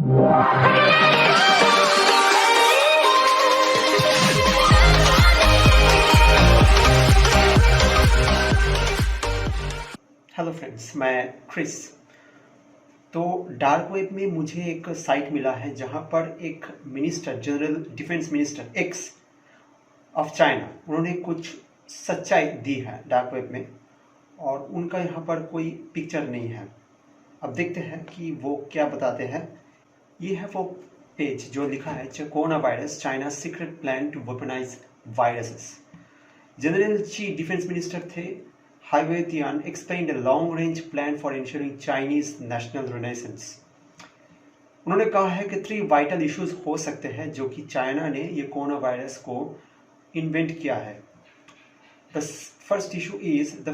Hello friends, मैं Chris. तो dark web में मुझे एक साइट मिला है जहां पर एक minister, general defence minister x of China, उन्होंने कुछ सच्चाई दी है डार्क वेब में, और उनका यहाँ पर कोई पिक्चर नहीं है। अब देखते हैं कि वो क्या बताते हैं। ये है वो पेज जो लिखा है corona virus, China secret plan to weaponise viruses. General chief defence minister थे हाईवे तियान explained a long-range plan for ensuring Chinese national renaissance। उन्होंने कहा है कि 3 वाइटल इश्यूज हो सकते हैं जो कि चाइना ने ये कोरोना वायरस को इन्वेंट किया है। The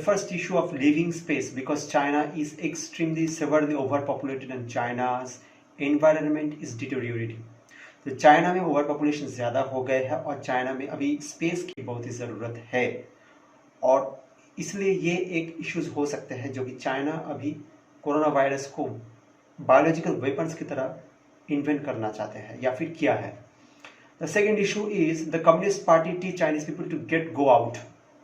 first issue of living space, because China is extremely severely overpopulated and China's environment is deteriorating। तो चाइना में ओवर पॉपुलेशन ज़्यादा हो गए है और चाइना में अभी स्पेस की बहुत ही ज़रूरत है, और इसलिए ये एक इश्यूज हो सकते हैं जो कि चाइना अभी कोरोना वायरस को बायोलॉजिकल वेपन्स की तरह इन्वेंट करना चाहते हैं या फिर किया है। The second issue is the Communist Party teach Chinese people to get go out.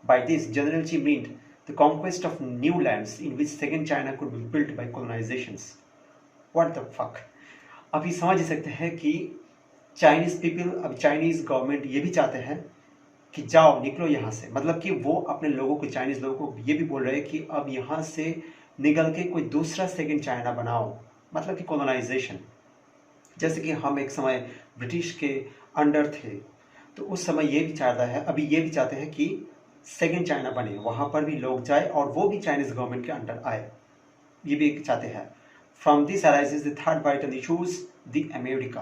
By this general Chi meant the conquest of new lands in which second China could be built by colonisations. What the fuck. अभी समझ ही सकते हैं कि Chinese people, अब Chinese government ये भी चाहते हैं कि जाओ, निकलो यहाँ से। मतलब कि वो अपने लोगों को, चाइनीज लोगों को ये भी बोल रहे हैं कि अब यहाँ से निकल के कोई दूसरा सेकंड चाइना बनाओ, मतलब कि कॉलोनाइजेशन। जैसे कि हम एक समय ब्रिटिश के अंडर थे, तो उस समय ये भी चाहता है, अभी ये भी चाहते हैं कि सेकंड चाइना बने, वहाँ पर भी लोग जाए और वो भी चाइनीज गवर्नमेंट के अंडर आए, ये भी चाहते हैं। From this arises the third vital issues the America.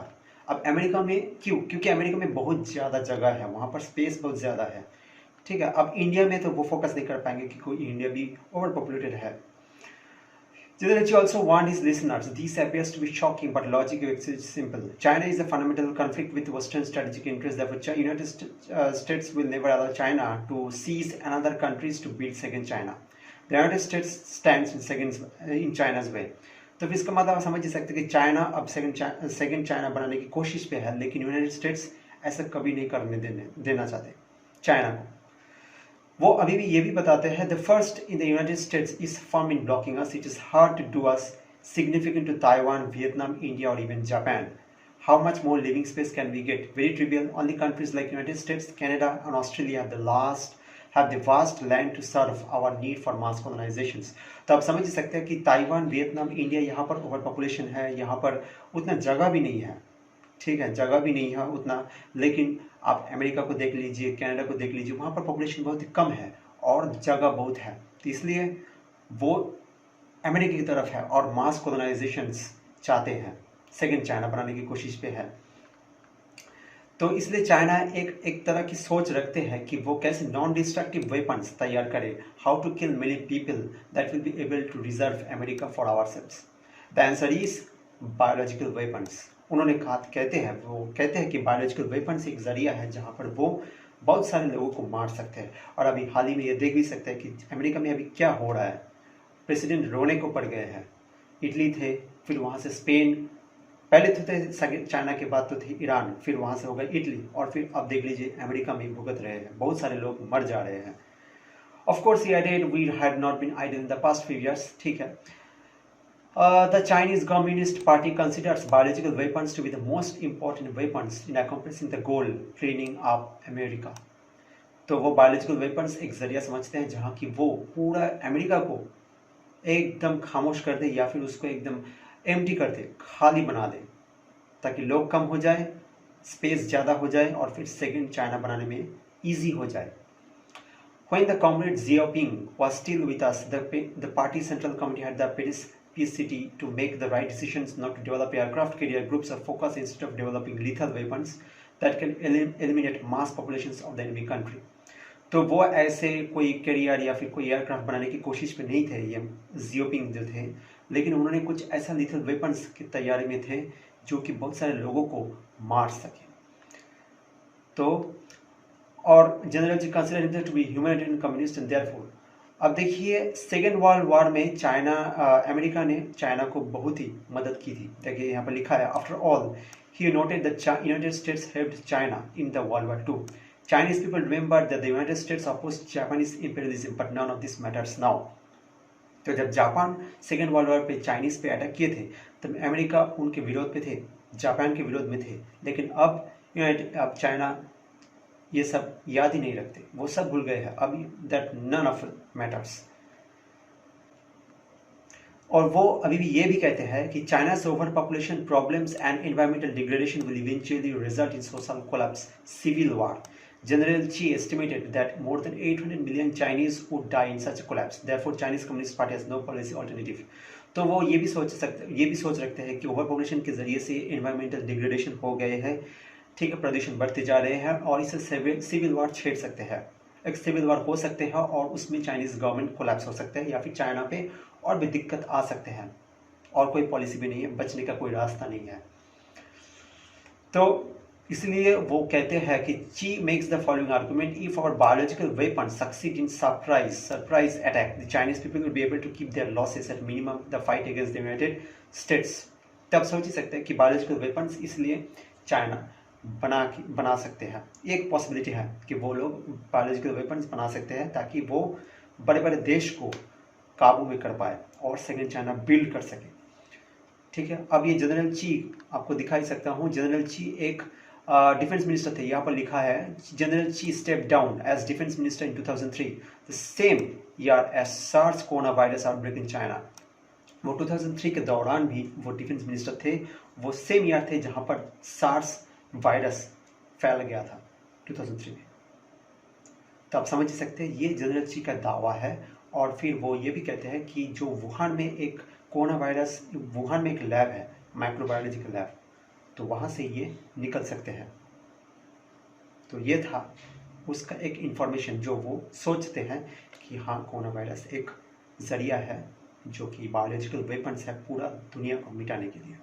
अब अमेरिका में क्यों? क्योंकि अमेरिका में बहुत ज़्यादा जगह है, वहाँ पर स्पेस बहुत ज़्यादा है, ठीक है। अब इंडिया में तो वो फोकस नहीं कर पाएंगे क्योंकि इंडिया भी ओवर पॉपुलेटेड है। Generally, also warned his listeners, this appears to be shocking, but logic is simple. China is a fundamental conflict with Western strategic interests. Therefore, United States will never allow China to seize another countries to build second China. The United States stands in China's way. तो फिर इसका मतलब आप समझ ही सकते हैं कि चाइना अब सेकंड चाइना बनाने की कोशिश पे है, लेकिन यूनाइटेड स्टेट्स ऐसा कभी नहीं करने देना चाहते चाइना को। वो अभी भी ये भी बताते हैं, the first in the United States is firm in blocking us, it is hard to do us significant to Taiwan, Vietnam, India और even Japan. How much more living space can we get? Very trivial. Only countries like United States, Canada and Australia have the vast land to serve our need for mass colonizations। तो आप समझ ही सकते हैं कि Taiwan, Vietnam, India, यहाँ पर over population है, यहाँ पर उतना जगह भी नहीं है, ठीक है, जगह भी नहीं है उतना। लेकिन आप अमेरिका को देख लीजिए, कनाडा को देख लीजिए, वहाँ पर पॉपुलेशन बहुत ही कम है और जगह बहुत है, तो इसलिए वो अमेरिका की तरफ है और मास कॉलोनाइजेशंस चाहते हैं, सेकेंड चाइना बनाने की कोशिश पे है। तो इसलिए चाइना एक तरह की सोच रखते हैं कि वो कैसे नॉन डिस्ट्रक्टिव वेपन्स तैयार करे, how to kill many people that will be able to reserve America for ourselves. The answer is biological weapons. उन्होंने कहते हैं कि बायोलॉजिकल वेपन्स एक जरिया है जहाँ पर वो बहुत सारे लोगों को मार सकते हैं। और अभी हाल ही में ये देख भी सकते हैं कि अमेरिका में अभी क्या हो रहा है। प्रेसिडेंट रोने को पड़ गए हैं, इटली थे, फिर वहाँ से स्पेन, पहले तो थे चाइना के बाद तो थे ईरान, फिर वहाँ से हो गए इटली, और फिर अब देख लीजिए अमेरिका में भुगत रहे हैं, बहुत सारे लोग मर जा रहे हैं। Of course he added, we had not been idle in the past few years, ठीक है। The Chinese communist party considers biological weapons to be the most important weapons in accomplishing the goal cleaning up America. तो वो biological weapons एक जरिया समझते हैं जहाँ की वो पूरा अमेरिका को एकदम खामोश कर दे या फिर उसको एकदम एम्प्टी कर दे, खाली बना दे, ताकि लोग कम हो जाए, स्पेस ज़्यादा हो जाए और फिर सेकंड चाइना बनाने में ईजी हो जाए। When the comrade Xiaoping was still with us, the party central committee had the peacefully to make the right decisions not to develop aircraft carrier groups of focus instead of developing lethal weapons that can eliminate mass populations of the enemy country। तो वो ऐसे कोई career या फिर कोई aircraft बनाने की कोशिश में नहीं थे ये जियोपिंग जो थे, लेकिन उन्होंने कुछ ऐसा लीथल वेपन्स की तैयारी में थे जो कि बहुत सारे लोगों को मार सके। तो और general Chi consider himself to be humanitarian communist and therefore अब देखिए सेकेंड वर्ल्ड वॉर में चाइना अमेरिका ने चाइना को बहुत ही मदद की थी। देखिए यहाँ पर लिखा है, after all he noted the United States helped China in the world war two. Chinese people remember that the United States opposed Japanese imperialism but none of this matters now. तो जब जापान सेकेंड वर्ल्ड वॉर पे Chinese पे attack किए थे तब America उनके विरोध पे थे, जापान के विरोध में थे। लेकिन अब चाइना ये सब याद ही नहीं रखते, वो सब भूल गए हैं अब, दैट नन ऑफ मैटर्स। और वो अभी भी ये भी कहते हैं कि चाइना's over population problems and environmental degradation will eventually result in social collapse, civil war. General Xi estimated that more than 800 million Chinese would die in such a collapse. Therefore, Chinese Communist Party has no policy alternative. तो वो ये भी सोच रखते हैं कि over population के जरिए से एनवायरमेंटल डिग्रेडेशन हो गए हैं, ठीक है, प्रदूषण बढ़ते जा रहे हैं और इससे सिविल वार छेड़ सकते हैं, एक सिविल वार हो सकते हैं और उसमें चाइनीज गवर्नमेंट कोलैप्स हो सकते हैं या फिर चाइना पे और भी दिक्कत आ सकते हैं और कोई पॉलिसी भी नहीं है, बचने का कोई रास्ता नहीं है। तो इसलिए वो कहते हैं कि Chi makes the following argument, if our biological weapon succeed in surprise attack the Chinese people will be able to keep their losses at minimum the fight against the United States. तब सोच ही सकते हैं कि biological weapons इसलिए China बना सकते हैं। एक पॉसिबिलिटी है कि वो लोग बायोलॉजिकल वेपन्स बना सकते हैं ताकि वो बड़े बड़े देश को काबू में कर पाए और सेकेंड चाइना बिल्ड कर सके, ठीक है। अब ये जनरल ची आपको दिखा ही सकता हूँ, जनरल ची एक डिफेंस मिनिस्टर थे। यहाँ पर लिखा है general Chi step down as defence minister in 2003, the same year as SARS corona virus outbreak in China. वो 2003 के दौरान भी वो डिफेंस मिनिस्टर थे, वो सेम ईयर थे जहाँ पर सार्स वायरस फैल गया था 2003 में। तो आप समझ सकते हैं ये जनरल ची का दावा है। और फिर वो ये भी कहते हैं कि जो वुहान में एक कोरोना वायरस, वुहान में एक लैब है, माइक्रोबायोलॉजिकल लैब, तो वहाँ से ये निकल सकते हैं। तो ये था उसका एक इन्फॉर्मेशन जो वो सोचते हैं कि हाँ कोरोना वायरस एक जरिया है जो कि बायोलॉजिकल वेपन्स है पूरा दुनिया को मिटाने के लिए।